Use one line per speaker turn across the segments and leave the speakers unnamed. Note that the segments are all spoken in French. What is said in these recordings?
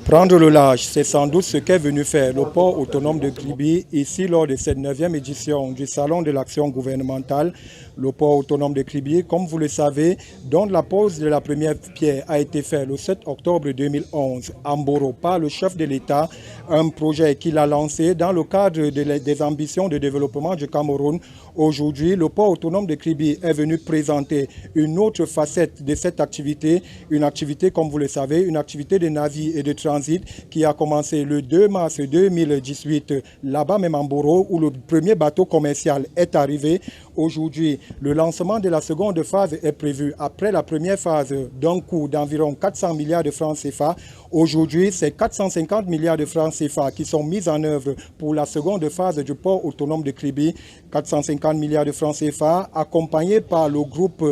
Prendre le large, c'est sans doute ce qu'est venu faire le port autonome de Kribi ici lors de cette 9e édition du Salon de l'action gouvernementale. Le port autonome de Kribi, comme vous le savez, dont la pose de la première pierre a été faite le 7 octobre 2011 à Mboro par le chef de l'État, un projet qu'il a lancé dans le cadre des ambitions de développement du Cameroun. Aujourd'hui, le port autonome de Kribi est venu présenter une autre facette de cette activité, une activité, comme vous le savez, une activité de navire et de transit qui a commencé le 2 mars 2018 là-bas même en Mboro où le premier bateau commercial est arrivé. Aujourd'hui, le lancement de la seconde phase est prévu après la première phase d'un coût d'environ 400 milliards de francs CFA. Aujourd'hui, c'est 450 milliards de francs CFA qui sont mis en œuvre pour la seconde phase du port autonome de Kribi. 450 milliards de francs CFA accompagnés par le groupe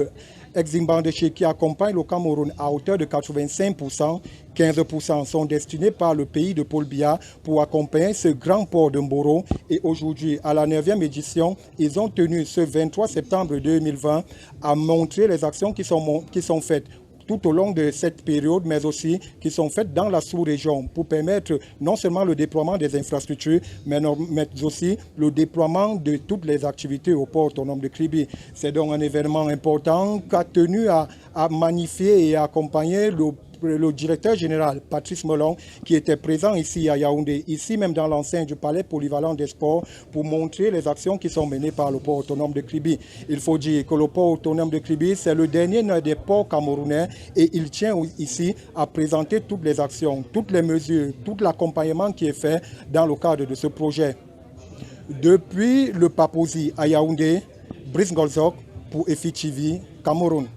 Exim-Bandeché qui accompagne le Cameroun à hauteur de 85%. 15% sont destinés par le pays de Paul Biya pour accompagner ce grand port de Mboro. Et aujourd'hui, à la 9e édition, ils ont tenu ce 23 septembre 2020 à montrer les actions qui sont faites tout au long de cette période, mais aussi qui sont faites dans la sous-région pour permettre non seulement le déploiement des infrastructures, mais aussi le déploiement de toutes les activités au port autonome de Kribi. C'est donc un événement important qu'a tenu à magnifier et à accompagner le directeur général, Patrice Melon, qui était présent ici à Yaoundé, ici même dans l'enceinte du palais polyvalent des sports, pour montrer les actions qui sont menées par le port autonome de Kribi. Il faut dire que le port autonome de Kribi, c'est le dernier des ports camerounais et il tient ici à présenter toutes les actions, toutes les mesures, tout l'accompagnement qui est fait dans le cadre de ce projet. Depuis le Papouzi à Yaoundé, Brice Golzok pour EFI TV, Cameroun.